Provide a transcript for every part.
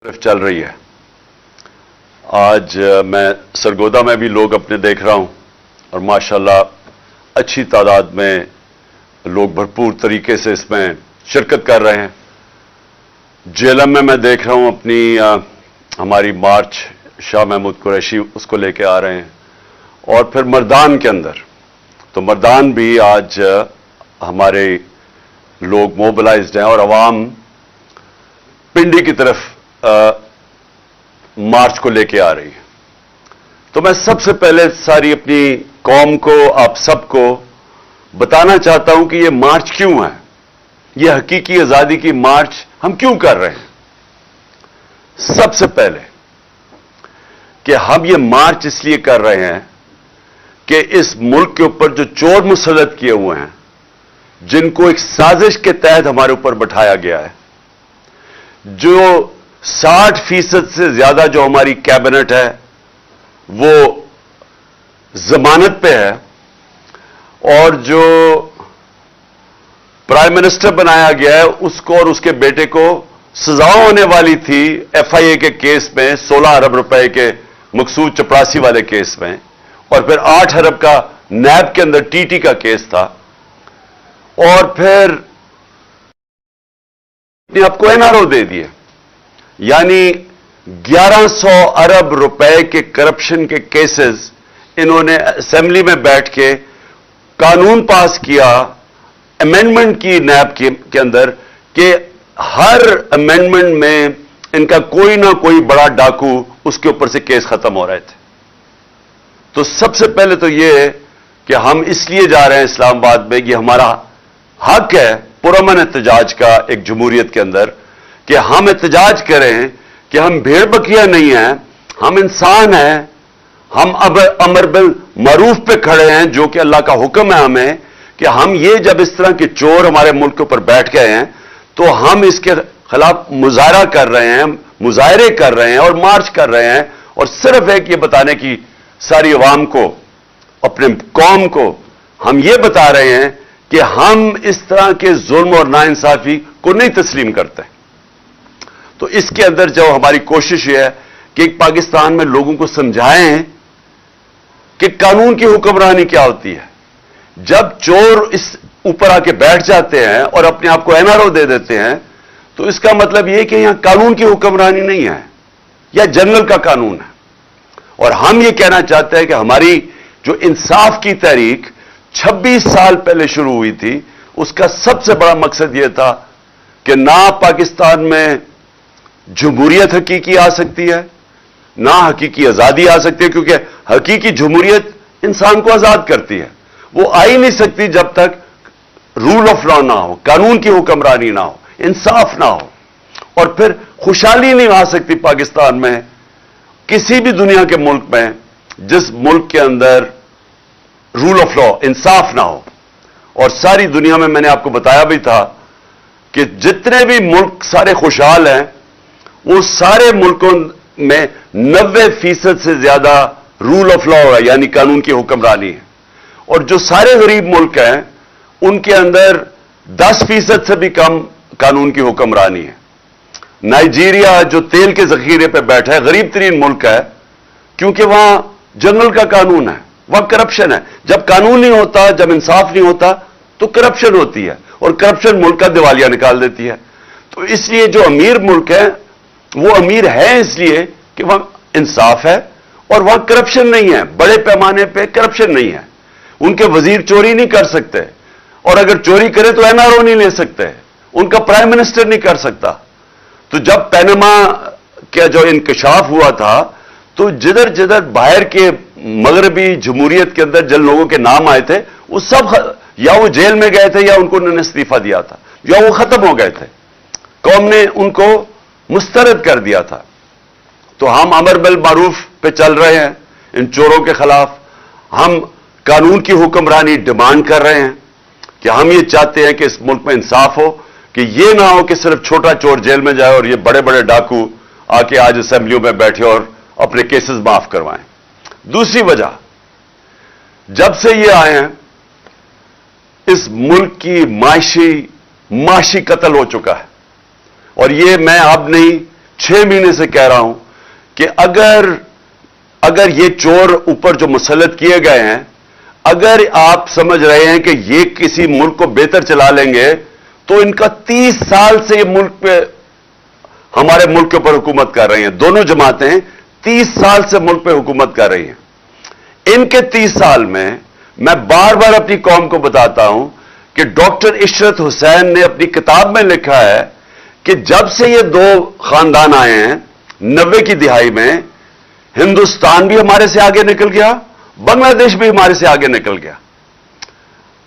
طرف चल रही है। आज मैं सरगोदा में भी लोग अपने देख रहा हूं और माशाल्लाह अच्छी तादाद में लोग भरपूर तरीके से इसमें शिरकत कर रहे हैं। जेलम में मैं देख रहा हूं अपनी हमारी मार्च शाह महमूद कुरैशी उसको लेके आ रहे हैं। और फिर मर्दान के अंदर तो मर्दान भी आज हमारे लोग मोबिलाइज्ड हैं और अवाम पिंडी की तरफ मार्च को लेके आ रही है। तो मैं सबसे पहले सारी अपनी कौम को, आप सबको बताना चाहता हूं कि ये मार्च क्यों है, ये हकीकी आजादी की मार्च हम क्यों कर रहे हैं। सबसे पहले कि हम ये मार्च इसलिए कर रहे हैं कि इस मुल्क के ऊपर जो चोर मुसल्लत किए हुए हैं, जिनको एक साजिश के तहत हमारे ऊपर बैठाया गया है, जो 60% से ज्यादा जो हमारी कैबिनेट है वो जमानत पे है और जो प्राइम मिनिस्टर बनाया गया है उसको और उसके बेटे को सजा होने वाली थी FIA के केस में 16 अरब रुपए के मकसूद चपरासी वाले केस में, और फिर 8 अरब का नैब के अंदर TT का केस था, और फिर आपको NRO दे दिए। यानी 1100 अरब रुपए के करप्शन के केसेस इन्होंने असेंबली में बैठ के कानून पास किया, अमेंडमेंट की नैब के अंदर कि हर अमेंडमेंट में इनका कोई ना कोई बड़ा डाकू उसके ऊपर से केस खत्म हो रहे थे। तो सबसे पहले तो यह कि हम इसलिए जा रहे हैं इस्लामाबाद में, ये हमारा हक है पुरअमन एहतजाज का एक जमहूरियत के अंदर, कि हम एहतजाज करें कि हम भेड़ बकरियां नहीं हैं, हम इंसान हैं, हम अब अमर बिल मरूफ पे खड़े हैं, जो कि अल्लाह का हुक्म है हमें कि हम ये जब इस तरह के चोर हमारे मुल्क के ऊपर बैठ गए हैं तो हम इसके खिलाफ मुजाहरा कर रहे हैं, मुजाहरे कर रहे हैं और मार्च कर रहे हैं। और सिर्फ एक ये बताने की सारी अवाम को, अपने कौम को हम ये बता रहे हैं कि हम इस तरह के जुल्म और नाइंसाफी को नहीं तस्लीम करते। तो इसके अंदर जो हमारी कोशिश है कि पाकिस्तान में लोगों को समझाएं कि कानून की हुक्मरानी क्या होती है। जब चोर इस ऊपर आके बैठ जाते हैं और अपने आप को NRO दे देते हैं तो इसका मतलब यह कि यहां कानून की हुक्मरानी नहीं है, यह जनरल का कानून है। और हम ये कहना चाहते हैं कि हमारी जो इंसाफ की तहरीक 26 साल पहले शुरू हुई थी, उसका सबसे बड़ा मकसद यह था कि ना पाकिस्तान में जमहूरियत हकीकी आ सकती है, ना हकीकी आजादी आ सकती है, क्योंकि हकीकी जमहूरियत इंसान को आजाद करती है। वो आ ही नहीं सकती जब तक रूल ऑफ लॉ ना हो, कानून की हुक्मरानी ना हो, इंसाफ ना हो। और फिर खुशहाली नहीं आ सकती पाकिस्तान में, किसी भी दुनिया के मुल्क में, जिस मुल्क के अंदर रूल ऑफ लॉ, इंसाफ ना हो। और सारी दुनिया में मैंने आपको बताया भी था कि जितने भी मुल्क सारे खुशहाल हैं, वो सारे मुल्कों में 90% से ज्यादा रूल ऑफ लॉ है, यानी कानून की हुक्मरानी है। और जो सारे गरीब मुल्क हैं उनके अंदर 10% से भी कम कानून की हुक्मरानी है। नाइजीरिया जो तेल के जखीरे पे बैठा है, गरीब तरीन मुल्क है, क्योंकि वहां जंगल का कानून है, वहां करप्शन है। जब कानून नहीं होता, जब इंसाफ नहीं होता तो करप्शन होती है, और करप्शन मुल्क का दिवालिया निकाल देती है। तो इसलिए जो अमीर मुल्क है वो अमीर है इसलिए कि वहां इंसाफ है और वहां करप्शन नहीं है, बड़े पैमाने पे करप्शन नहीं है। उनके वजीर चोरी नहीं कर सकते, और अगर चोरी करे तो NRO नहीं ले सकते, उनका प्राइम मिनिस्टर नहीं कर सकता। तो जब पैनामा का जो इंकशाफ हुआ था तो जिधर जिधर बाहर के मगरबी जमहूरियत के अंदर जिन लोगों के नाम आए थे वो सब या वो जेल में गए थे, या उनको उन्होंने इस्तीफा दिया था, या वो खत्म हो गए थे, कौम ने उनको मुस्तरद कर दिया था। तो हम अमर बिल मारूफ पे चल रहे हैं इन चोरों के खिलाफ। हम कानून की हुक्मरानी डिमांड कर रहे हैं कि हम ये चाहते हैं कि इस मुल्क में इंसाफ हो, कि ये ना हो कि सिर्फ छोटा चोर जेल में जाए और ये बड़े बड़े डाकू आके आज असेंबलियों में बैठे और अपने केसेस माफ करवाएं। दूसरी वजह, जब से ये आए हैं इस मुल्क की माशी कत्ल हो चुका है। और ये मैं अब नहीं, 6 महीने से कह रहा हूं कि अगर ये चोर ऊपर जो मुसल्लत किए गए हैं, अगर आप समझ रहे हैं कि ये किसी मुल्क को बेहतर चला लेंगे, तो इनका 30 साल से ये मुल्क पे, हमारे मुल्क के ऊपर हुकूमत कर रही हैं। दोनों जमातें 30 साल से मुल्क पे हुकूमत कर रही हैं। इनके 30 साल में मैं बार बार अपनी कौम को बताता हूं कि डॉक्टर इशरत हुसैन ने अपनी किताब में लिखा है कि जब से ये दो खानदान आए हैं 90 की दिहाई में, हिंदुस्तान भी हमारे से आगे निकल गया, बांग्लादेश भी हमारे से आगे निकल गया।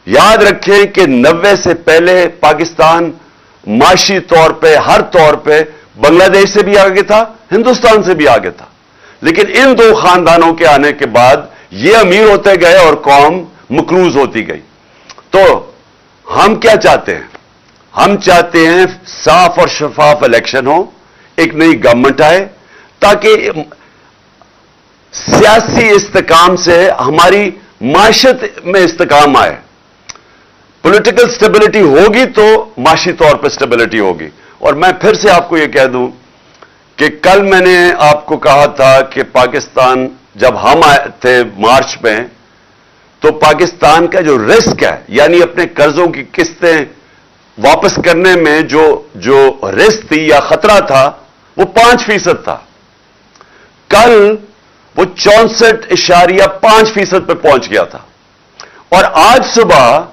याद रखें कि 90 से पहले पाकिस्तान माशी तौर पे, हर तौर पे बांग्लादेश से भी आगे था, हिंदुस्तान से भी आगे था। लेकिन इन दो खानदानों के आने के बाद ये अमीर होते गए और कौम मकरूज होती गई। तो हम क्या चाहते हैं? हम चाहते हैं साफ और शफाफ इलेक्शन हो, एक नई गवर्नमेंट आए, ताकि सियासी इस्तेकाम से हमारी माशत में इस्तेकाम आए। पॉलिटिकल स्टेबिलिटी होगी तो माशी तौर पर स्टेबिलिटी होगी। और मैं फिर से आपको यह कह दूं कि कल मैंने आपको कहा था कि पाकिस्तान, जब हम आए थे मार्च में, तो पाकिस्तान का जो रिस्क है, यानी अपने कर्जों की किस्तें वापस करने में जो रिस्क थी या खतरा था, वो 5% था। कल वो 64.5% पे पहुंच गया था। और आज सुबह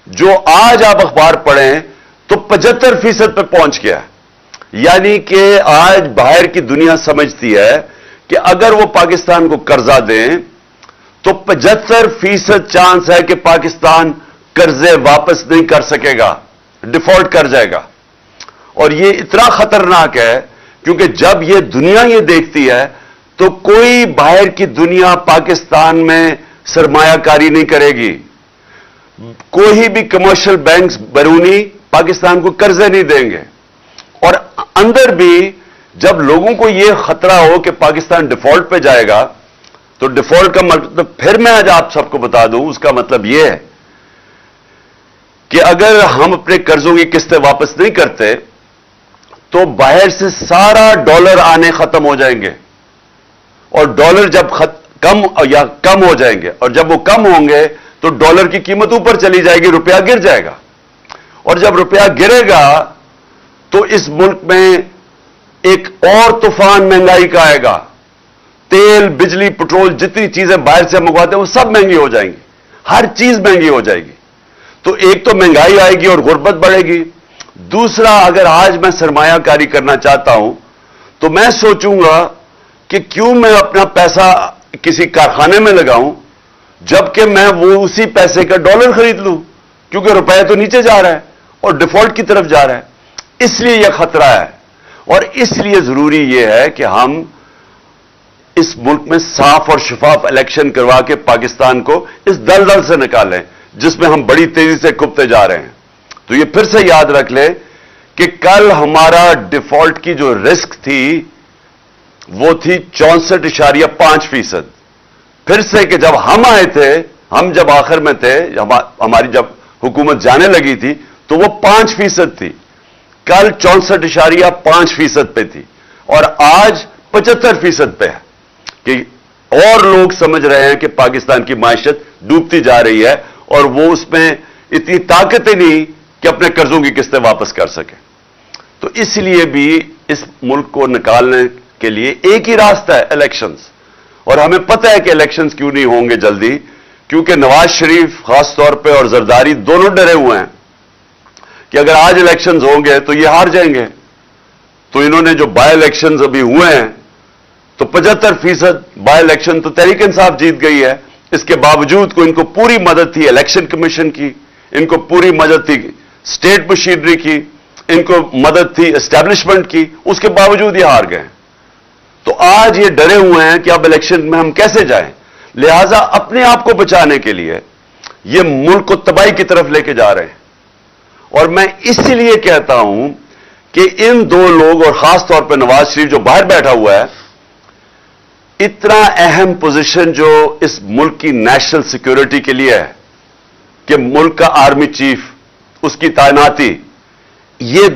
जो आज आप अखबार पढ़ें तो 75% पे पहुंच गया है। यानी कि आज बाहर की दुनिया समझती है कि अगर वो पाकिस्तान को कर्जा दें तो 75% चांस है कि पाकिस्तान कर्जे वापस नहीं कर सकेगा, डिफॉल्ट कर जाएगा। और ये इतना खतरनाक है क्योंकि जब ये दुनिया ये देखती है तो कोई बाहर की दुनिया पाकिस्तान में सरमायाकारी नहीं करेगी। कोई भी कमर्शियल बैंक्स बैरूनी पाकिस्तान को कर्जे नहीं देंगे। और अंदर भी जब लोगों को यह खतरा हो कि पाकिस्तान डिफॉल्ट पे जाएगा, तो डिफॉल्ट का मतलब फिर मैं आज आप सबको बता दूं, उसका मतलब यह है कि अगर हम अपने कर्जों की किस्तें वापस नहीं करते तो बाहर से सारा डॉलर आने खत्म हो जाएंगे। और डॉलर जब कम हो जाएंगे, और जब वो कम होंगे तो डॉलर की कीमत ऊपर चली जाएगी, रुपया गिर जाएगा। और जब रुपया गिरेगा तो इस मुल्क में एक और तूफान महंगाई का आएगा। तेल, बिजली, पेट्रोल, जितनी चीजें बाहर से मंगवाते हैं वो सब महंगी हो जाएंगी, हर चीज महंगी हो जाएगी। तो एक तो महंगाई आएगी और गुर्बत बढ़ेगी। दूसरा, अगर आज मैं सरमायाकारी करना चाहता हूं तो मैं सोचूंगा कि क्यों मैं अपना पैसा किसी कारखाने में लगाऊं जबकि मैं वो उसी पैसे का डॉलर खरीद लूं, क्योंकि रुपया तो नीचे जा रहा है और डिफॉल्ट की तरफ जा रहा है। इसलिए यह खतरा है। और इसलिए जरूरी यह है कि हम इस मुल्क में साफ और शफाफ इलेक्शन करवा के पाकिस्तान को इस दलदल से निकालें जिसमें हम बड़ी तेजी से कुपते जा रहे हैं। तो ये फिर से याद रख ले कि कल हमारा डिफॉल्ट की जो रिस्क थी वो थी 64.5%। फिर से कि जब हम आए थे, हम जब आखिर में थे, हमारी जब हुकूमत जाने लगी थी तो वो 5% थी। कल 64.5% पे थी और आज 75% पे है। कि और लोग समझ रहे हैं कि पाकिस्तान की माइशत डूबती जा रही है और वो उसमें इतनी ताकत ही नहीं कि अपने कर्जों की किस्तें वापस कर सके। तो इसलिए भी इस मुल्क को निकालने के लिए एक ही रास्ता है, इलेक्शंस। और हमें पता है कि इलेक्शंस क्यों नहीं होंगे जल्दी, क्योंकि नवाज शरीफ खास तौर पे और जरदारी दोनों डरे हुए हैं कि अगर आज इलेक्शंस होंगे तो ये हार जाएंगे। तो इन्होंने जो बाय इलेक्शंस अभी हुए हैं तो 75% बाय इलेक्शन तो तहरीक इंसाफ जीत गई है। इसके बावजूद को इनको पूरी मदद थी इलेक्शन कमीशन की, इनको पूरी मदद थी स्टेट मशीनरी की, इनको मदद थी एस्टैब्लिशमेंट की, उसके बावजूद ये हार गए। तो आज ये डरे हुए हैं कि अब इलेक्शन में हम कैसे जाएं। लिहाजा अपने आप को बचाने के लिए ये मुल्क को तबाही की तरफ लेके जा रहे हैं। और मैं इसलिए कहता हूं कि इन दो लोग और खास तौर पर नवाज शरीफ जो बाहर बैठा हुआ है, इतना अहम पोजीशन जो इस मुल्क की नेशनल सिक्योरिटी के लिए है कि मुल्क का आर्मी चीफ, उसकी तैनाती, ये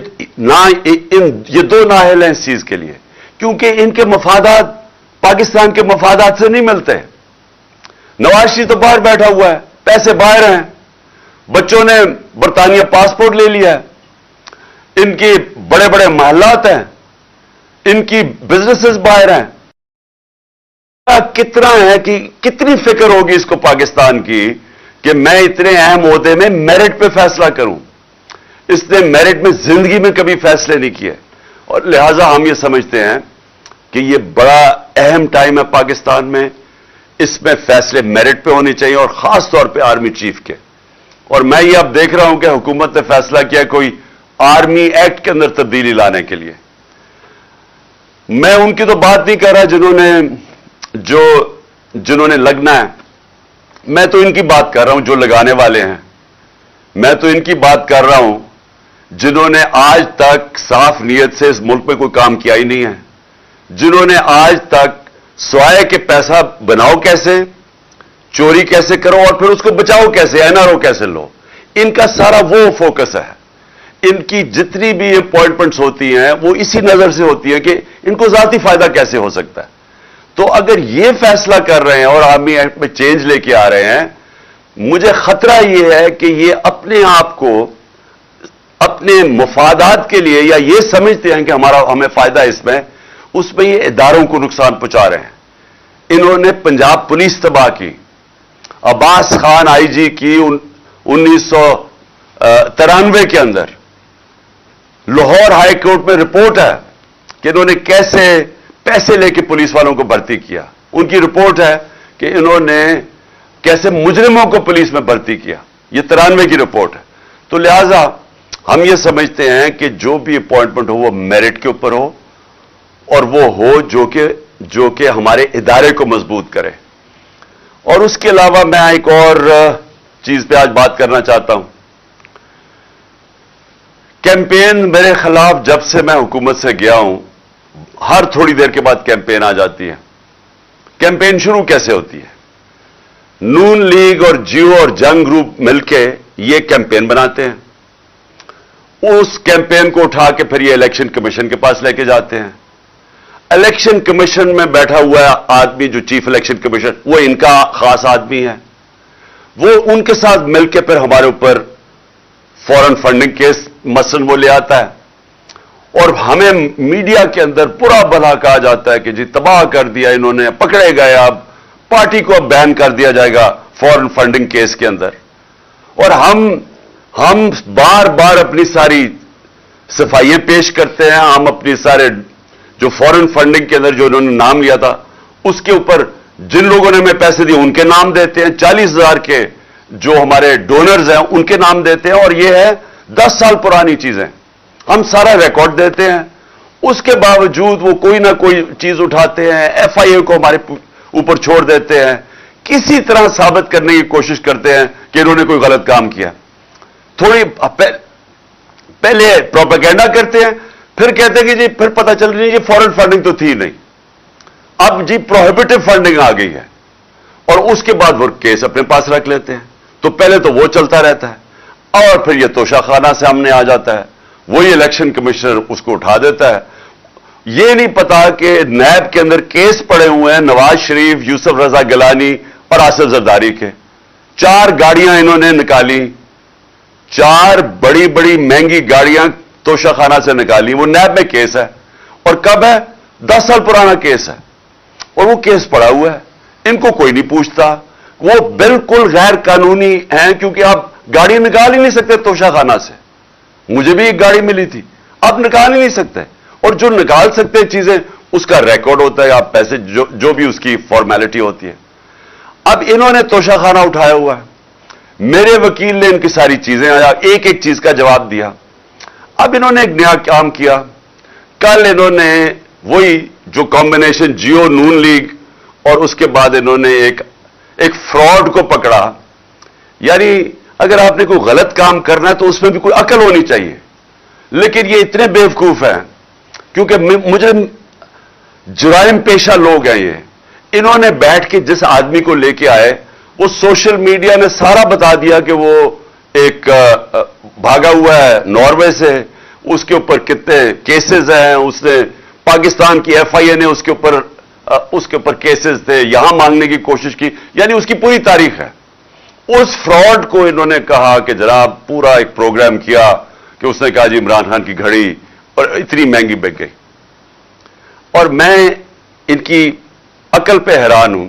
दो नाअहल हैं इस चीज के लिए। کیونکہ ان کے مفادات پاکستان کے مفادات سے نہیں ملتے. نواز شریف تو باہر بیٹھا ہوا ہے, پیسے باہر ہیں, بچوں نے برطانیہ پاسپورٹ لے لیا ہے, ان کی بڑے بڑے محلات ہیں, ان کی بزنسز باہر ہیں. کتنا ہے کہ کتنی فکر ہوگی اس کو پاکستان کی کہ میں اتنے اہم عہدے میں میرٹ پہ فیصلہ کروں. اس نے میرٹ میں زندگی میں کبھی فیصلے نہیں کیے, اور لہذا ہم یہ سمجھتے ہیں کہ یہ بڑا اہم ٹائم ہے پاکستان میں. اس میں فیصلے میرٹ پہ ہونے چاہیے, اور خاص طور پہ آرمی چیف کے. اور میں یہ اب دیکھ رہا ہوں کہ حکومت نے فیصلہ کیا کوئی آرمی ایکٹ کے اندر تبدیلی لانے کے لیے. میں ان کی تو بات نہیں کر رہا جنہوں نے لگنا ہے, میں تو ان کی بات کر رہا ہوں جو لگانے والے ہیں. میں تو ان کی بات کر رہا ہوں جنہوں نے آج تک صاف نیت سے اس ملک میں کوئی کام کیا ہی نہیں ہے, جنہوں نے آج تک سوائے کہ پیسہ بناؤ کیسے, چوری کیسے کرو, اور پھر اس کو بچاؤ کیسے, NRO کیسے لو, ان کا سارا وہ فوکس ہے. ان کی جتنی بھی اپوائنٹمنٹس ہوتی ہیں وہ اسی نظر سے ہوتی ہیں کہ ان کو ذاتی فائدہ کیسے ہو سکتا ہے. تو اگر یہ فیصلہ کر رہے ہیں اور آرمی ایکٹ میں چینج لے کے آ رہے ہیں, مجھے خطرہ یہ ہے کہ یہ اپنے آپ کو اپنے مفادات کے لیے, یا یہ سمجھتے ہیں کہ ہمیں فائدہ اس میں یہ اداروں کو نقصان پہنچا رہے ہیں. انہوں نے پنجاب پولیس تباہ کی, عباس خان IG کی 1993 کے اندر. لاہور ہائی کورٹ میں رپورٹ ہے کہ انہوں نے کیسے پیسے لے کے پولیس والوں کو بھرتی کیا. ان کی رپورٹ ہے کہ انہوں نے کیسے مجرموں کو پولیس میں بھرتی کیا. یہ 93 کی رپورٹ ہے. تو لہذا ہم یہ سمجھتے ہیں کہ جو بھی اپوائنٹمنٹ ہو وہ میرٹ کے اوپر ہو, اور وہ ہو جو کہ ہمارے ادارے کو مضبوط کرے. اور اس کے علاوہ میں ایک اور چیز پہ آج بات کرنا چاہتا ہوں. کیمپین میرے خلاف جب سے میں حکومت سے گیا ہوں, ہر تھوڑی دیر کے بعد کیمپین آ جاتی ہے. کیمپین شروع کیسے ہوتی ہے؟ نون لیگ اور جیو اور جنگ گروپ مل کے یہ کیمپین بناتے ہیں. اس کیمپین کو اٹھا کے پھر یہ الیکشن کمیشن کے پاس لے کے جاتے ہیں. الیکشن کمیشن میں بیٹھا ہوا آدمی جو چیف الیکشن کمیشن, وہ ان کا خاص آدمی ہے. وہ ان کے ساتھ مل کے پھر ہمارے اوپر فورن فنڈنگ کیس مثلاً وہ لے آتا ہے, اور ہمیں میڈیا کے اندر برا بھلا کہا جاتا ہے کہ جی تباہ کر دیا انہوں نے, پکڑے گئے, اب پارٹی کو اب بین کر دیا جائے گا فورن فنڈنگ کیس کے اندر. اور ہم بار بار اپنی ساری صفائیاں پیش کرتے ہیں. ہم اپنی سارے جو فورن فنڈنگ کے اندر جو انہوں نے نام لیا تھا, اس کے اوپر جن لوگوں نے ہمیں پیسے دیے ان کے نام دیتے ہیں. 40,000 کے جو ہمارے ڈونرز ہیں ان کے نام دیتے ہیں, اور یہ ہے 10 سال پرانی چیزیں. ہم سارا ریکارڈ دیتے ہیں, اس کے باوجود وہ کوئی نہ کوئی چیز اٹھاتے ہیں, FIA کو ہمارے اوپر چھوڑ دیتے ہیں, کسی طرح ثابت کرنے کی کوشش کرتے ہیں کہ انہوں نے کوئی غلط کام کیا. تھوڑی پہلے پروپیگنڈا کرتے ہیں, پھر کہتے ہیں کہ جی پھر پتہ چل رہی ہے یہ فورن فنڈنگ تو تھی نہیں, اب جی پروہیبٹیو فنڈنگ آ گئی ہے, اور اس کے بعد وہ کیس اپنے پاس رکھ لیتے ہیں. تو پہلے تو وہ چلتا رہتا ہے, اور پھر یہ توشہ خانہ سے ہم نے آ جاتا ہے, وہی الیکشن کمشنر اس کو اٹھا دیتا ہے. یہ نہیں پتا کہ نیب کے اندر کیس پڑے ہوئے ہیں نواز شریف, یوسف رضا گیلانی اور آصف زرداری کے. 4 گاڑیاں انہوں نے نکالی, 4 بڑی بڑی مہنگی گاڑیاں توشہ خانہ سے نکالی. وہ نیب میں کیس ہے, اور کب ہے؟ 10 سال پرانا کیس ہے, اور وہ کیس پڑا ہوا ہے. ان کو کوئی نہیں پوچھتا. وہ بالکل غیر قانونی ہیں, کیونکہ آپ گاڑی نکال ہی نہیں سکتے توشہ خانہ سے. مجھے بھی ایک گاڑی ملی تھی, آپ نکال ہی نہیں سکتے. اور جو نکال سکتے چیزیں اس کا ریکارڈ ہوتا ہے, آپ پیسے جو بھی اس کی فارمیلٹی ہوتی ہے. اب انہوں نے توشہ خانہ اٹھایا ہوا ہے. میرے وکیل نے ان کی ساری چیزیں آیا, ایک ایک چیز کا جواب دیا. اب انہوں نے ایک نیا کام کیا. کل انہوں نے وہی جو کمبینیشن جیو نون لیگ, اور اس کے بعد انہوں نے ایک فراڈ کو پکڑا. یعنی اگر آپ نے کوئی غلط کام کرنا ہے تو اس میں بھی کوئی عقل ہونی چاہیے. لیکن یہ اتنے بیوقوف ہیں, کیونکہ مجھے جرائم پیشہ لوگ ہیں یہ. انہوں نے بیٹھ کے جس آدمی کو لے کے آئے, وہ سوشل میڈیا نے سارا بتا دیا کہ وہ ایک بھاگا ہوا ہے ناروے سے, اس کے اوپر کتنے کیسز ہیں, اس نے पाकिस्तान की FIA ने उसके ऊपर केसेस थे, यहां मांगने की कोशिश की, यानी उसकी पूरी तारीख है। उस फ्रॉड को इन्होंने कहा कि जनाब पूरा एक प्रोग्राम किया कि उसने कहा जी इमरान खान की घड़ी और इतनी महंगी बिक गई। और मैं इनकी अकल पे हैरान हूं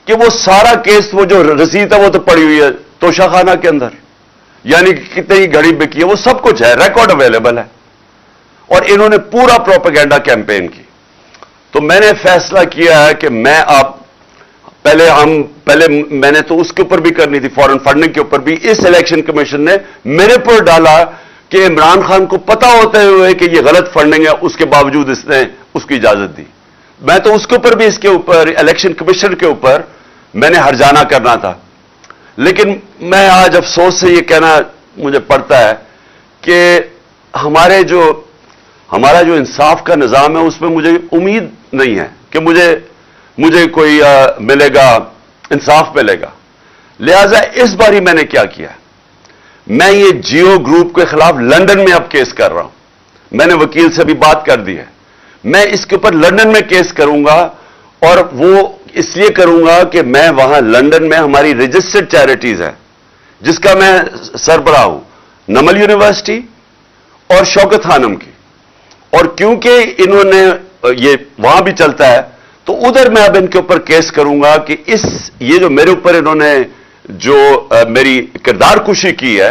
कि वो सारा केस, वो जो रसीद है वो तो पड़ी हुई है तोशाखाना के अंदर, यानी कि कितनी घड़ी बिकी है वो सब कुछ है, रिकॉर्ड अवेलेबल है। और इन्होंने पूरा प्रोपेगेंडा कैंपेन की। तो मैंने फैसला किया है कि मैं अब पहले मैंने तो उसके ऊपर भी करनी थी, फॉरेन फंडिंग के ऊपर भी। इस इलेक्शन कमीशन ने मेरे पर डाला कि इमरान खान को पता होते हुए कि ये गलत फंडिंग है, उसके बावजूद इसने उसकी इजाजत दी। मैं तो उसके ऊपर भी, इसके ऊपर इलेक्शन कमीशन के ऊपर मैंने हर्जाना करना था। लेकिन मैं आज अफसोस से ये कहना मुझे पड़ता है कि हमारा जो इंसाफ का निजाम है उसमें मुझे उम्मीद नहीं है कि मुझे कोई मिलेगा, इंसाफ मिलेगा। लिहाजा इस बारी मैंने क्या किया, मैं ये जियो ग्रुप के खिलाफ लंदन में अब केस कर रहा हूं। मैंने वकील से भी बात कर दी है। मैं इसके ऊपर लंदन में केस करूंगा, और वो इसलिए करूंगा कि मैं वहां लंदन में हमारी रजिस्टर्ड चैरिटीज है जिसका मैं सरबराह हूं, नमल यूनिवर्सिटी और शौकत खानम की। और क्योंकि इन्होंने ये वहां भी चलता है, तो उधर मैं अब इनके ऊपर केस करूंगा कि ये जो मेरे ऊपर इन्होंने जो मेरी किरदार कुशी की है,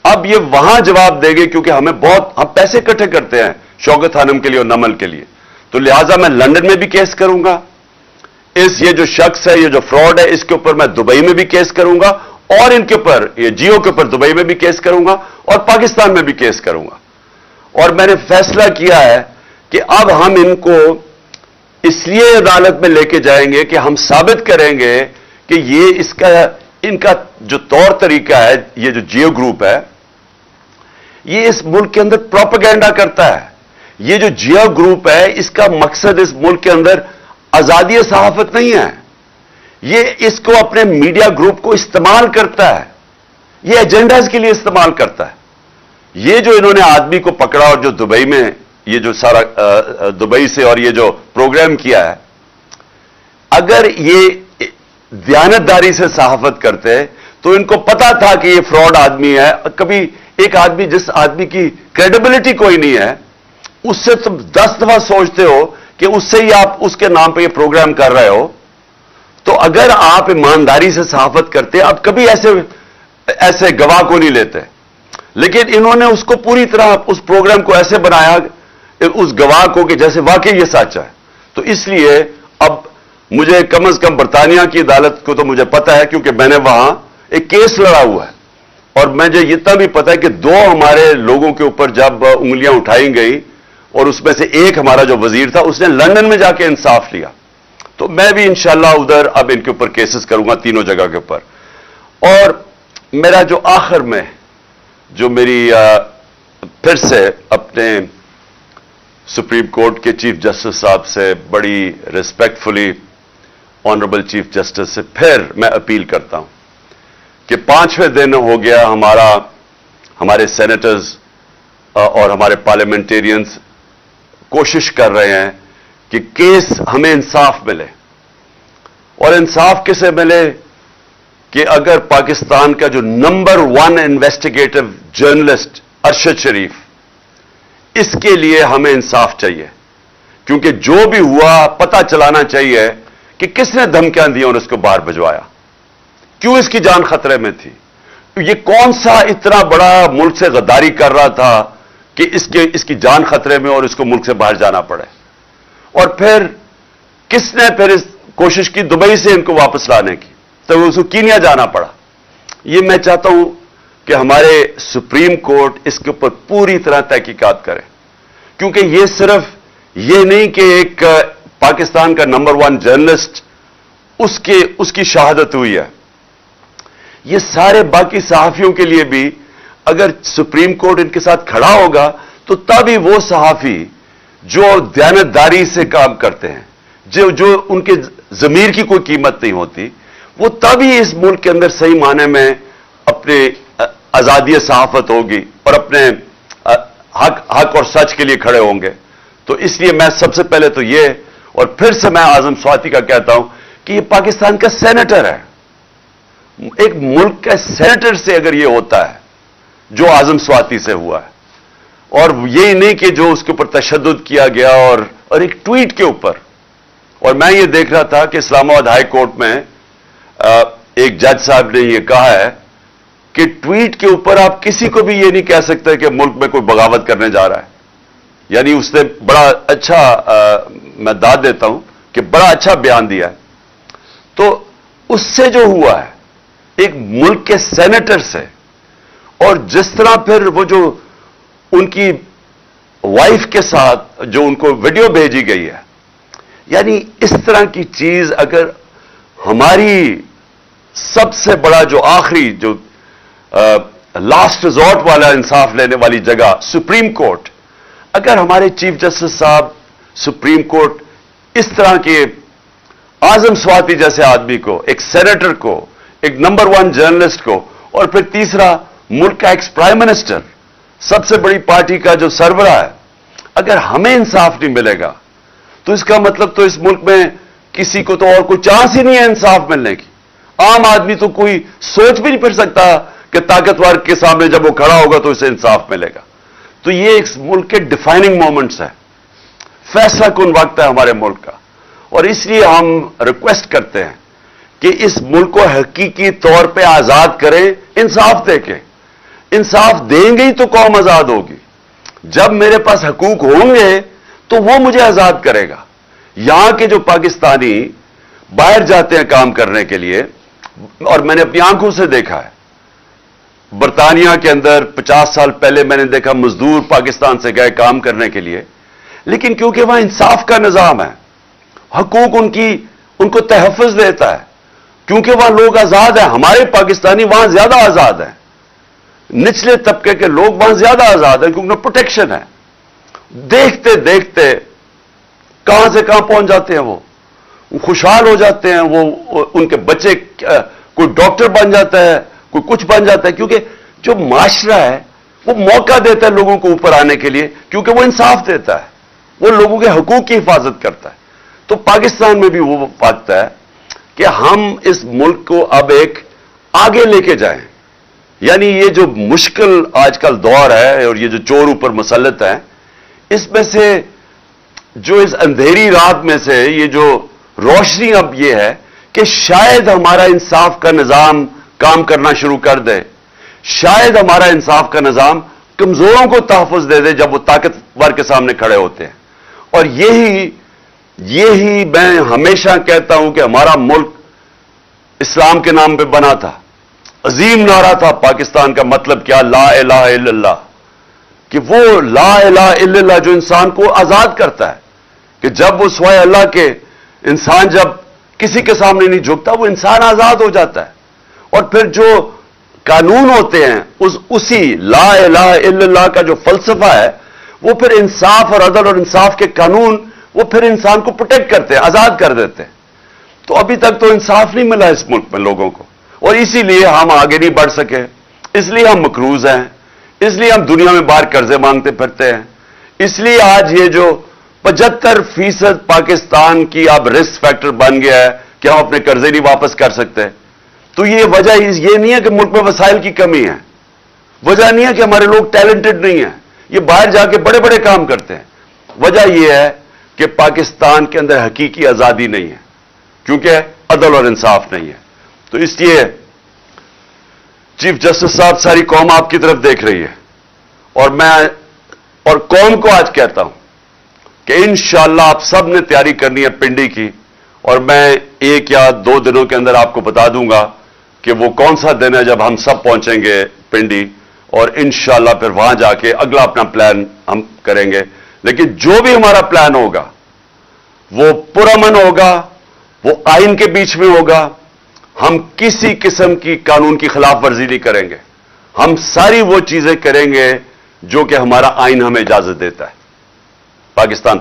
अब ये वहां जवाब देंगे, क्योंकि हम पैसे इकट्ठे करते हैं शौकत खानम के लिए और नमल के लिए। तो लिहाजा मैं लंदन में भी केस करूंगा। ये जो शख्स है, ये जो फ्रॉड है, इसके ऊपर मैं दुबई में भी केस करूंगा, और इनके ऊपर, ये जियो के ऊपर दुबई में भी केस करूंगा, और पाकिस्तान में भी केस करूंगा। और मैंने फैसला किया है कि अब हम इनको इसलिए अदालत में लेके जाएंगे कि हम साबित करेंगे कि इनका जो तौर तरीका है, ये जो जियो ग्रुप है, ये इस मुल्क के अंदर प्रोपेगेंडा करता है। ये जो जियो ग्रुप है, इसका मकसद इस मुल्क के अंदर आजादी सहाफत नहीं है। ये इसको अपने मीडिया ग्रुप को इस्तेमाल करता है, ये एजेंडाज के लिए इस्तेमाल करता है। ये जो इन्होंने आदमी को पकड़ा और जो दुबई में ये जो सारा दुबई से और ये जो प्रोग्राम किया है, अगर ये दयानतदारी से सहाफत करते तो इनको पता था कि ये फ्रॉड आदमी है। कभी एक आदमी, जिस आदमी की क्रेडिबिलिटी कोई नहीं है, उससे तुम 10 दफा सोचते हो कि उससे ही आप उसके नाम पे ये प्रोग्राम कर रहे हो। तो अगर आप ईमानदारी से सहाफत करते, अब कभी ऐसे गवाह को नहीं लेते। लेकिन इन्होंने उसको पूरी तरह, उस प्रोग्राम को ऐसे बनाया, उस गवाह को, कि जैसे वाकई ये सच है। तो इसलिए अब मुझे कम से कम बरतानिया की अदालत को तो मुझे पता है, क्योंकि मैंने वहां एक केस लड़ा हुआ है। और मुझे इतना भी पता है कि 2 हमारे लोगों के ऊपर जब उंगलियां उठाई गई, और उसमें से एक हमारा जो वजीर था, उसने लंदन में जाके इंसाफ लिया। तो मैं भी इंशाल्लाह उधर अब इनके ऊपर केसेस करूंगा, तीनों जगह के ऊपर। और मेरा जो आखिर में जो मेरी फिर से अपने सुप्रीम कोर्ट के चीफ जस्टिस साहब से बड़ी रिस्पेक्टफुली, ऑनरेबल चीफ जस्टिस से फिर मैं अपील करता हूं कि 5वें दिन हो गया हमारे सेनेटर्स और हमारे पार्लियामेंटेरियंस कोशिश कर रहे हैं कि केस हमें इंसाफ मिले। और इंसाफ किसे मिले कि अगर पाकिस्तान का जो नंबर 1 इन्वेस्टिगेटिव जर्नलिस्ट अरशद शरीफ, इसके लिए हमें इंसाफ चाहिए। क्योंकि जो भी हुआ, पता चलाना चाहिए कि किसने धमकियां दी और उसको बाहर भिजवाया, क्यों इसकी जान खतरे में थी, ये कौन सा इतना बड़ा मुल्क से गद्दारी कर रहा था कि इसकी जान खतरे में और इसको मुल्क से बाहर जाना पड़े। और फिर किसने फिर इस कोशिश की दुबई से इनको वापस लाने की, तो उसको कीनिया जाना पड़ा। ये मैं चाहता हूं कि हमारे सुप्रीम कोर्ट इसके ऊपर पूरी तरह तहकीकात करे, क्योंकि ये सिर्फ ये नहीं कि एक पाकिस्तान का नंबर 1 जर्नलिस्ट उसकी शहादत हुई है, ये सारे बाकी सहाफियों के लिए भी अगर सुप्रीम कोर्ट इनके साथ खड़ा होगा, तो तभी वो सहाफी जो दयानतदारी से काम करते हैं, जो उनके जमीर की कोई कीमत नहीं होती, वो तभी इस मुल्क के अंदर सही माने में अपने आजादी सहाफत होगी और अपने हक और सच के लिए खड़े होंगे। تو اس لیے میں سب سے پہلے تو یہ اور پھر سے میں اعظم سواتی کا کہتا ہوں کہ یہ پاکستان کا سینیٹر ہے. ایک ملک کا سینیٹر سے اگر یہ ہوتا ہے جو اعظم سواتی سے ہوا ہے, اور یہی نہیں کہ جو اس کے اوپر تشدد کیا گیا اور ایک ٹویٹ کے اوپر. اور میں یہ دیکھ رہا تھا کہ اسلام آباد ہائی کورٹ میں ایک جج صاحب نے یہ کہا ہے کہ ٹویٹ کے اوپر آپ کسی کو بھی یہ نہیں کہہ سکتے کہ ملک میں کوئی بغاوت کرنے جا رہا ہے. یعنی اس نے بڑا اچھا میں داد دیتا ہوں کہ بڑا اچھا بیان دیا ہے. تو اس سے جو ہوا ہے ایک ملک کے سینیٹر سے, اور جس طرح پھر وہ جو ان کی وائف کے ساتھ جو ان کو ویڈیو بھیجی گئی ہے, یعنی اس طرح کی چیز اگر ہماری سب سے بڑا جو آخری جو لاسٹ ریزورٹ والا انصاف لینے والی جگہ سپریم کورٹ, اگر ہمارے چیف جسٹس صاحب سپریم کورٹ اس طرح کے اعظم سواتی جیسے آدمی کو, ایک سینیٹر کو, ایک نمبر 1 جرنلسٹ کو, اور پھر تیسرا ملک کا ایکس پرائم منسٹر, سب سے بڑی پارٹی کا جو سربراہ ہے, اگر ہمیں انصاف نہیں ملے گا تو اس کا مطلب تو اس ملک میں کسی کو تو اور کوئی چانس ہی نہیں ہے انصاف ملنے کی. عام آدمی تو کوئی سوچ بھی نہیں پھر سکتا کہ طاقتور کے سامنے جب وہ کھڑا ہوگا تو اسے انصاف ملے گا. تو یہ ایک ملک کے ڈیفائننگ مومنٹس ہیں, فیصلہ کن وقت ہے ہمارے ملک کا. اور اس لیے ہم ریکویسٹ کرتے ہیں کہ اس ملک کو حقیقی طور پہ آزاد کریں, انصاف دے کے. انصاف دیں گے ہی تو قوم آزاد ہوگی. جب میرے پاس حقوق ہوں گے تو وہ مجھے آزاد کرے گا. یہاں کے جو پاکستانی باہر جاتے ہیں کام کرنے کے لیے, اور میں نے اپنی آنکھوں سے دیکھا ہے, برطانیہ کے اندر 50 سال پہلے میں نے دیکھا مزدور پاکستان سے گئے کام کرنے کے لیے, لیکن کیونکہ وہاں انصاف کا نظام ہے, حقوق ان کو تحفظ دیتا ہے, کیونکہ وہاں لوگ آزاد ہیں. ہمارے پاکستانی وہاں زیادہ آزاد ہیں, نچلے طبقے کے لوگ وہاں زیادہ آزاد ہیں کیونکہ پروٹیکشن ہے. دیکھتے دیکھتے کہاں سے کہاں پہنچ جاتے ہیں, وہ خوشحال ہو جاتے ہیں, وہ ان کے بچے کوئی ڈاکٹر بن جاتا ہے, کوئی کچھ بن جاتا ہے, کیونکہ جو معاشرہ ہے وہ موقع دیتا ہے لوگوں کو اوپر آنے کے لیے, کیونکہ وہ انصاف دیتا ہے, وہ لوگوں کے حقوق کی حفاظت کرتا ہے. تو پاکستان میں بھی وہ وقت ہے کہ ہم اس ملک کو اب ایک آگے لے کے جائیں. یعنی یہ جو مشکل آج کل دور ہے اور یہ جو چور اوپر مسلط ہے, اس میں سے جو اس اندھیری رات میں سے یہ جو روشنی اب یہ ہے کہ شاید ہمارا انصاف کا نظام کام کرنا شروع کر دے, شاید ہمارا انصاف کا نظام کمزوروں کو تحفظ دے دے جب وہ طاقتور کے سامنے کھڑے ہوتے ہیں. اور یہی میں ہمیشہ کہتا ہوں کہ ہمارا ملک اسلام کے نام پہ بنا تھا. عظیم نعرہ تھا پاکستان کا, مطلب کیا, لا الہ الا اللہ, کہ وہ لا الہ الا اللہ جو انسان کو آزاد کرتا ہے, کہ جب وہ سوائے اللہ کے انسان جب کسی کے سامنے نہیں جھکتا وہ انسان آزاد ہو جاتا ہے. اور پھر جو قانون ہوتے ہیں اسی لا الہ الا اللہ کا جو فلسفہ ہے وہ پھر انصاف اور عدل اور انصاف کے قانون وہ پھر انسان کو پروٹیکٹ کرتے ہیں, آزاد کر دیتے ہیں. تو ابھی تک تو انصاف نہیں ملا اس ملک میں لوگوں کو, اور اسی لیے ہم آگے نہیں بڑھ سکے, اس لیے ہم مقروض ہیں, اس لیے ہم دنیا میں باہر قرضے مانگتے پھرتے ہیں, اس لیے آج یہ جو 75% پاکستان کی اب رسک فیکٹر بن گیا ہے کہ ہم اپنے قرضے نہیں واپس کر سکتے. تو یہ وجہ یہ نہیں ہے کہ ملک میں وسائل کی کمی ہے, وجہ نہیں ہے کہ ہمارے لوگ ٹیلنٹڈ نہیں ہیں, یہ باہر جا کے بڑے بڑے کام کرتے ہیں. وجہ یہ ہے کہ پاکستان کے اندر حقیقی آزادی نہیں ہے, کیونکہ عدل اور انصاف نہیں ہے. تو اس لیے چیف جسٹس صاحب ساری قوم آپ کی طرف دیکھ رہی ہے, اور میں اور قوم کو آج کہتا ہوں کہ انشاءاللہ آپ سب نے تیاری کرنی ہے پنڈی کی, اور میں 1 یا 2 دنوں کے اندر آپ کو بتا دوں گا کہ وہ کون سا دن ہے جب ہم سب پہنچیں گے پنڈی, اور انشاءاللہ پھر وہاں جا کے اگلا اپنا پلان ہم کریں گے. لیکن جو بھی ہمارا پلان ہوگا وہ پرامن ہوگا, وہ آئین کے بیچ میں ہوگا, ہم کسی قسم کی قانون کی خلاف ورزی نہیں کریں گے, ہم ساری وہ چیزیں کریں گے جو کہ ہمارا آئین ہمیں اجازت دیتا ہے. پاکستان